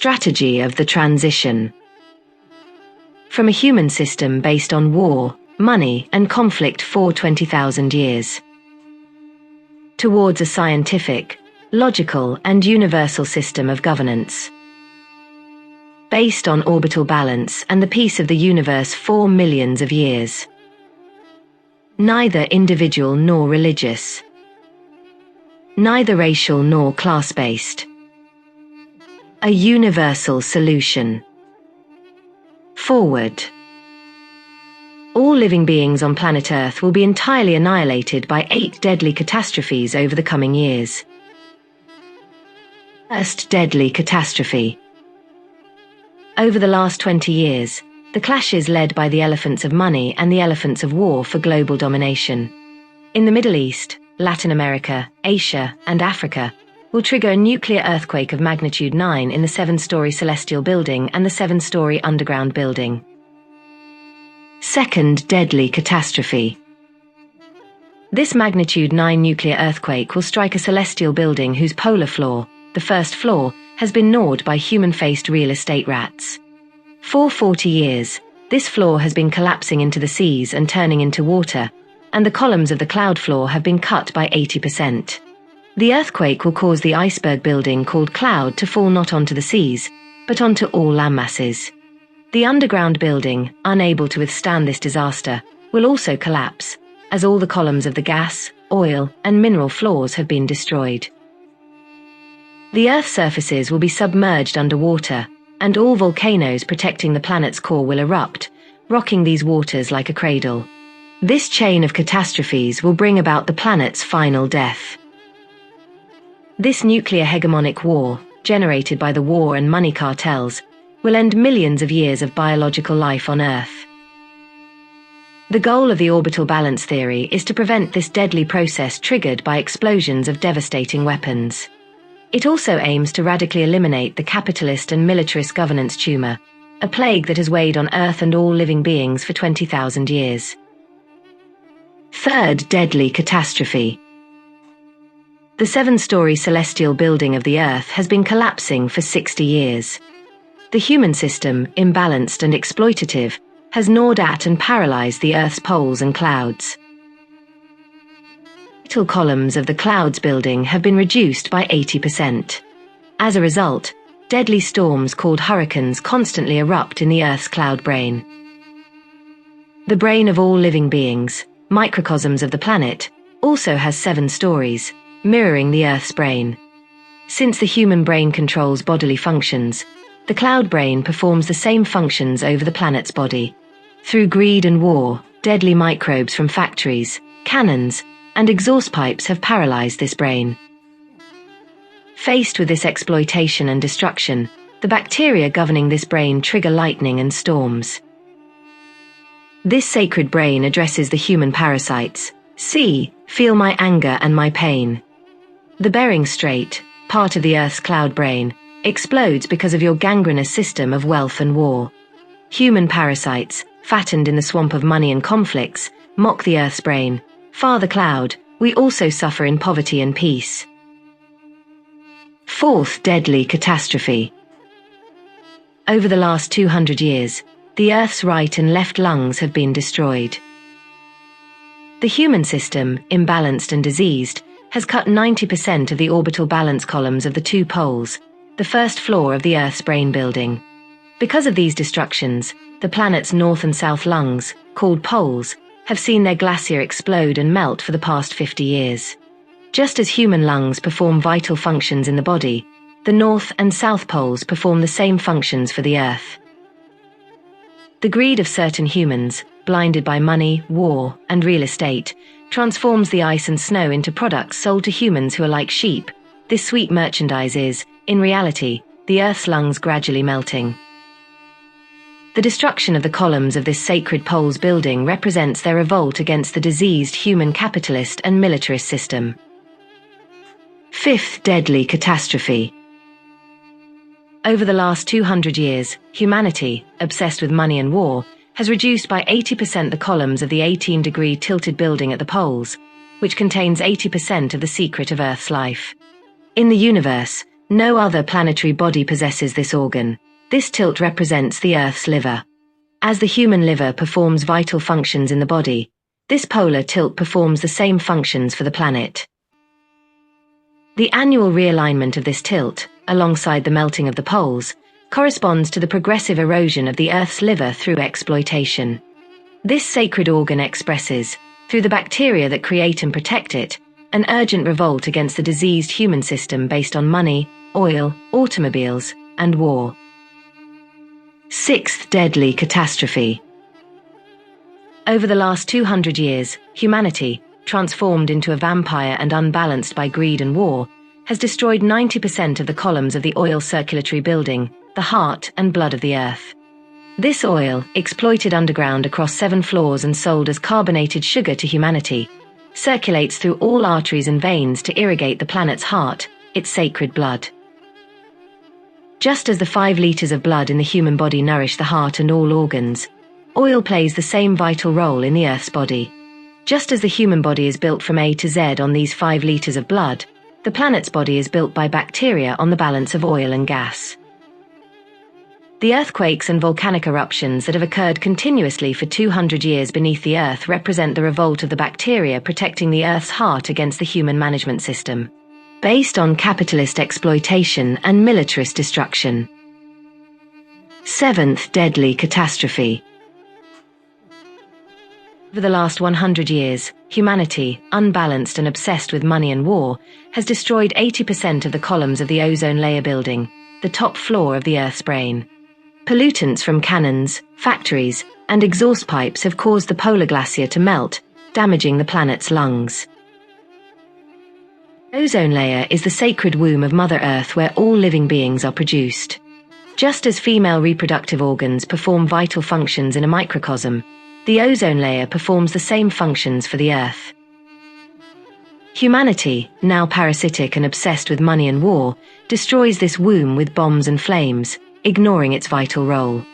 strategy of the transition. From a human system based on war, money, and conflict for 20,000 years, towards a scientific, logical, and universal system of governance, based on orbital balance and the peace of the universe for millions of years. Neither individual nor religious, neither racial nor class-based. A universal solution. Forward. All living beings on planet Earth will be entirely annihilated by 8 deadly catastrophes over the coming years. First deadly catastrophe. Over the last 20 years, the clashes led by the elephants of money and the elephants of war for global domination in the Middle East, Latin America, Asia, and Africa will trigger a nuclear earthquake of magnitude 9 in the 7-story celestial building and the 7-story underground building. Second deadly catastrophe. This magnitude 9 nuclear earthquake will strike a celestial building whose polar floor, the first floor, has been gnawed by human-faced real estate rats. For 40 years, this floor has been collapsing into the seas and turning into water, and the columns of the cloud floor have been cut by 80%. The earthquake will cause the iceberg building called Cloud to fall not onto the seas, but onto all landmasses. The underground building, unable to withstand this disaster, will also collapse, as all the columns of the gas, oil, and mineral floors have been destroyed. The Earth's surfaces will be submerged underwater, and all volcanoes protecting the planet's core will erupt, rocking these waters like a cradle. This chain of catastrophes will bring about the planet's final death. This nuclear hegemonic war, generated by the war and money cartels, will end millions of years of biological life on Earth. The goal of the orbital balance theory is to prevent this deadly process triggered by explosions of devastating weapons. It also aims to radically eliminate the capitalist and militarist governance tumor, a plague that has weighed on Earth and all living beings for 20,000 years. Third deadly catastrophe. The 7-story celestial building of the Earth has been collapsing for 60 years. The human system, imbalanced and exploitative, has gnawed at and paralyzed the Earth's poles and clouds. Vital columns of the clouds building have been reduced by 80%. As a result, deadly storms called hurricanes constantly erupt in the Earth's cloud brain. The brain of all living beings, microcosms of the planet, also has 7 stories, mirroring the Earth's brain. Since the human brain controls bodily functions, the cloud brain performs the same functions over the planet's body. Through greed and war, deadly microbes from factories, cannons, and exhaust pipes have paralyzed this brain. Faced with this exploitation and destruction, the bacteria governing this brain trigger lightning and storms. This sacred brain addresses the human parasites. See, feel my anger and my pain. The Bering Strait, part of the Earth's cloud brain, explodes because of your gangrenous system of wealth and war. Human parasites, fattened in the swamp of money and conflicts, mock the Earth's brain. Father Cloud, we also suffer in poverty and peace. Fourth deadly catastrophe. Over the last 200 years, the Earth's right and left lungs have been destroyed. The human system, imbalanced and diseased, has cut 90% of the orbital balance columns of the 2 poles, the first floor of the Earth's brain building. Because of these destructions, the planet's north and south lungs, called poles, have seen their glacier explode and melt for the past 50 years. Just as human lungs perform vital functions in the body, the north and south poles perform the same functions for the Earth. The greed of certain humans, blinded by money, war, and real estate, transforms the ice and snow into products sold to humans who are like sheep. This sweet merchandise is, in reality, the Earth's lungs gradually melting. The destruction of the columns of this sacred poles building represents their revolt against the diseased human capitalist and militarist system. Fifth deadly catastrophe. Over the last 200 years, humanity, obsessed with money and war, has reduced by 80% the columns of the 18-degree tilted building at the poles, which contains 80% of the secret of Earth's life. In the universe, No other planetary body possesses this organ. This tilt represents the Earth's liver. As the human liver performs vital functions in the body, this polar tilt performs the same functions for the planet. The annual realignment of this tilt, alongside the melting of the poles, corresponds to the progressive erosion of the Earth's liver through exploitation. This sacred organ expresses, through the bacteria that create and protect it, an urgent revolt against the diseased human system based on money, oil, automobiles, and war. Sixth deadly catastrophe. Over the last 200 years, humanity, transformed into a vampire and unbalanced by greed and war, has destroyed 90% of the columns of the oil circulatory building, the heart and blood of the Earth. This oil, exploited underground across 7 floors and sold as carbonated sugar to humanity, circulates through all arteries and veins to irrigate the planet's heart, its sacred blood. Just as the 5 liters of blood in the human body nourish the heart and all organs, oil plays the same vital role in the Earth's body. Just as the human body is built from A to Z on these 5 liters of blood, the planet's body is built by bacteria on the balance of oil and gas. The earthquakes and volcanic eruptions that have occurred continuously for 200 years beneath the Earth represent the revolt of the bacteria protecting the Earth's heart against the human management system, based on capitalist exploitation and militarist destruction. Seventh deadly catastrophe. Over the last 100 years, humanity, unbalanced and obsessed with money and war, has destroyed 80% of the columns of the ozone layer building, the top floor of the Earth's brain. Pollutants from cannons, factories, and exhaust pipes have caused the polar glacier to melt, damaging the planet's lungs. The ozone layer is the sacred womb of Mother Earth where all living beings are produced. Just as female reproductive organs perform vital functions in a microcosm, the ozone layer performs the same functions for the Earth. Humanity, now parasitic and obsessed with money and war, destroys this womb with bombs and flames, ignoring its vital role.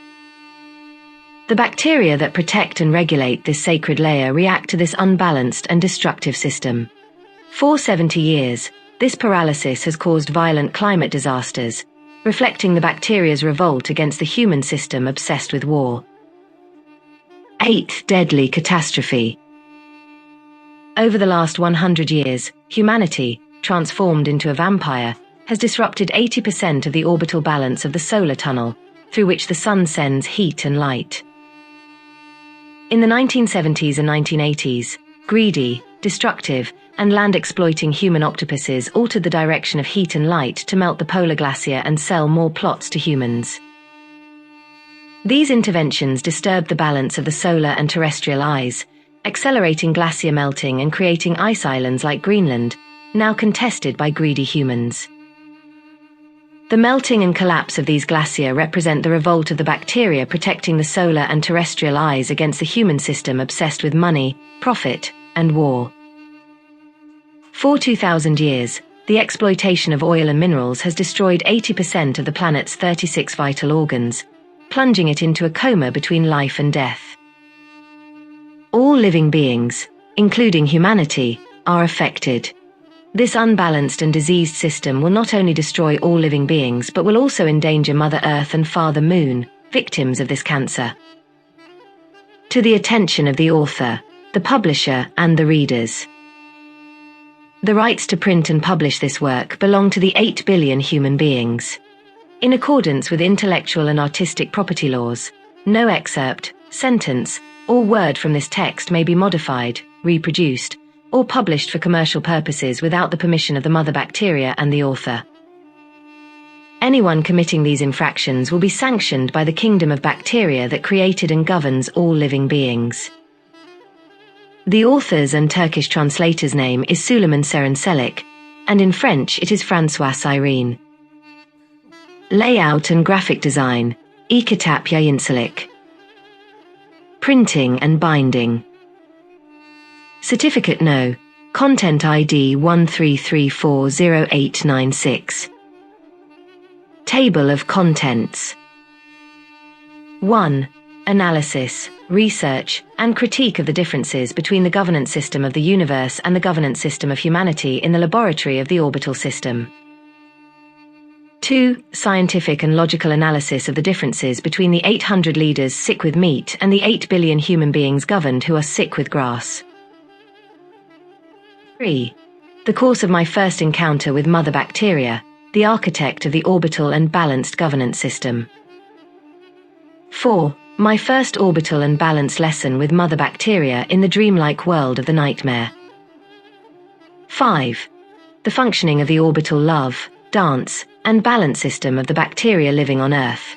The bacteria that protect and regulate this sacred layer react to this unbalanced and destructive system. For 70 years, this paralysis has caused violent climate disasters, reflecting the bacteria's revolt against the human system obsessed with war. Eighth deadly catastrophe. Over the last 100 years, humanity, transformed into a vampire, has disrupted 80% of the orbital balance of the solar tunnel, through which the sun sends heat and light. In the 1970s and 1980s, greedy, destructive, and land-exploiting human octopuses altered the direction of heat and light to melt the polar glacier and sell more plots to humans. These interventions disturbed the balance of the solar and terrestrial eyes, accelerating glacier melting and creating ice islands like Greenland, now contested by greedy humans. The melting and collapse of these glaciers represent the revolt of the bacteria protecting the solar and terrestrial eyes against the human system obsessed with money, profit, and war. For 2,000 years, the exploitation of oil and minerals has destroyed 80% of the planet's 36 vital organs, plunging it into a coma between life and death. All living beings, including humanity, are affected. This unbalanced and diseased system will not only destroy all living beings but will also endanger Mother Earth and Father Moon, victims of this cancer. To the attention of the author, the publisher, and the readers. The rights to print and publish this work belong to the 8 billion human beings. In accordance with intellectual and artistic property laws, no excerpt, sentence, or word from this text may be modified, reproduced, or published for commercial purposes without the permission of the mother bacteria and the author. Anyone committing these infractions will be sanctioned by the kingdom of bacteria that created and governs all living beings. The author's and Turkish translator's name is Süleyman Serenselik, and in French it is François Cyrene. Layout and graphic design, İkitap Yayıncılık. Printing and binding. Certificate No. Content ID 13340896. Table of Contents. 1. Analysis, research, and critique of the differences between the governance system of the universe and the governance system of humanity in the laboratory of the orbital system. 2. Scientific and logical analysis of the differences between the 800 leaders sick with meat and the 8 billion human beings governed who are sick with grass. 3. The course of my first encounter with mother bacteria, the architect of the orbital and balanced governance system. 4. My first orbital and balance lesson with mother bacteria in the dreamlike world of the nightmare. 5. The functioning of the orbital love, dance, and balance system of the bacteria living on Earth.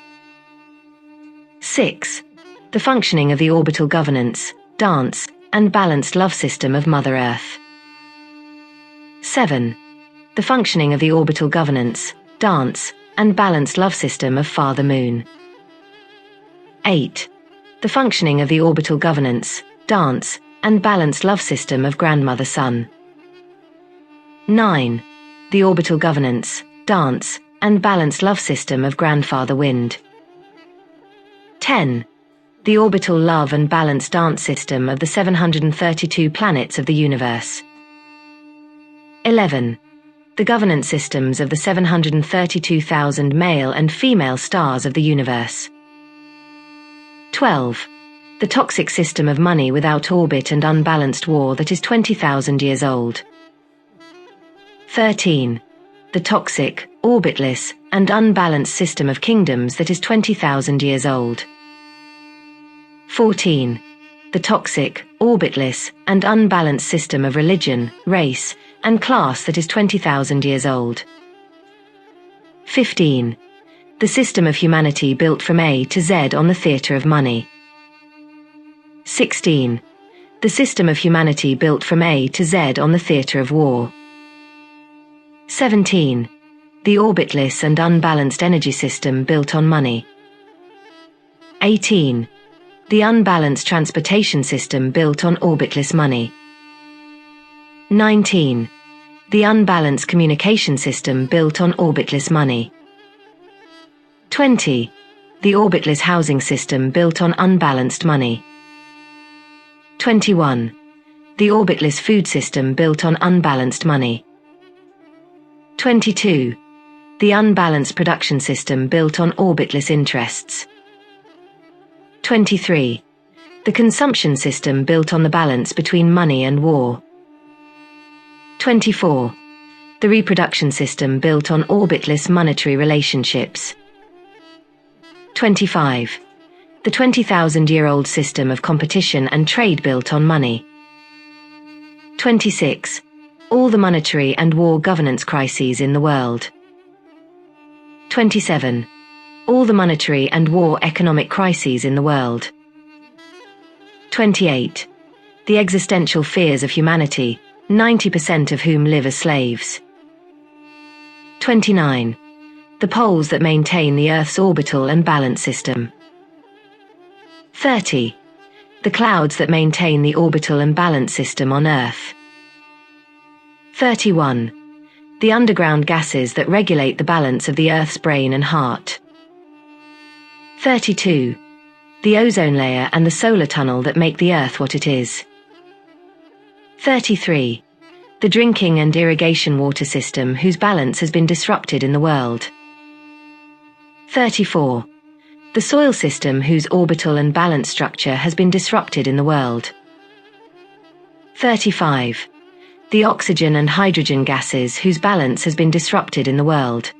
6. The functioning of the orbital governance, dance, and balanced love system of Mother Earth. 7. The functioning of the orbital governance, dance, and balanced love system of Father Moon. 8. The functioning of the orbital governance, dance, and balanced love system of Grandmother Sun. 9. The orbital governance, dance, and balanced love system of Grandfather Wind. 10. The orbital love and balanced dance system of the 732 planets of the universe. 11. The governance systems of the 732,000 male and female stars of the universe. 12. The toxic system of money without orbit and unbalanced war that is 20,000 years old. 13. The toxic, orbitless, and unbalanced system of kingdoms that is 20,000 years old. 14. The toxic, orbitless, and unbalanced system of religion, race, and class that is 20,000 years old. 15. The system of humanity built from A to Z on the theatre of money. 16. The system of humanity built from A to Z on the theatre of war. 17. The orbitless and unbalanced energy system built on money. 18. The unbalanced transportation system built on orbitless money. 19. The unbalanced communication system built on orbitless money. 20. The orbitless housing system built on unbalanced money. 21. The orbitless food system built on unbalanced money. 22. The unbalanced production system built on orbitless interests. 23. The consumption system built on the balance between money and war. 24. The reproduction system built on orbitless monetary relationships. 25. The 20,000-year-old system of competition and trade built on money. 26. All the monetary and war governance crises in the world. 27. All the monetary and war economic crises in the world. 28. The existential fears of humanity, 90% of whom live as slaves. 29. The poles that maintain the Earth's orbital and balance system. 30. The clouds that maintain the orbital and balance system on Earth. 31. The underground gases that regulate the balance of the Earth's brain and heart. 32. The ozone layer and the solar tunnel that make the Earth what it is. 33. The drinking and irrigation water system whose balance has been disrupted in the world. 34. The soil system whose orbital and balance structure has been disrupted in the world. 35. The oxygen and hydrogen gases whose balance has been disrupted in the world.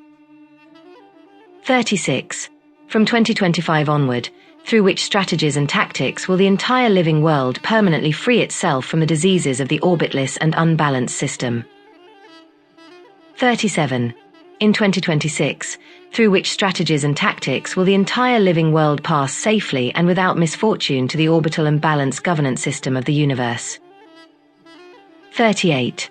36. From 2025 onward, through which strategies and tactics will the entire living world permanently free itself from the diseases of the orbitless and unbalanced system. 37. In 2026, through which strategies and tactics will the entire living world pass safely and without misfortune to the orbital and balanced governance system of the universe. 38.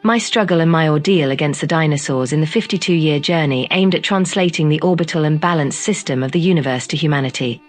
My struggle and my ordeal against the dinosaurs in the 52-year journey aimed at translating the orbital and balanced system of the universe to humanity.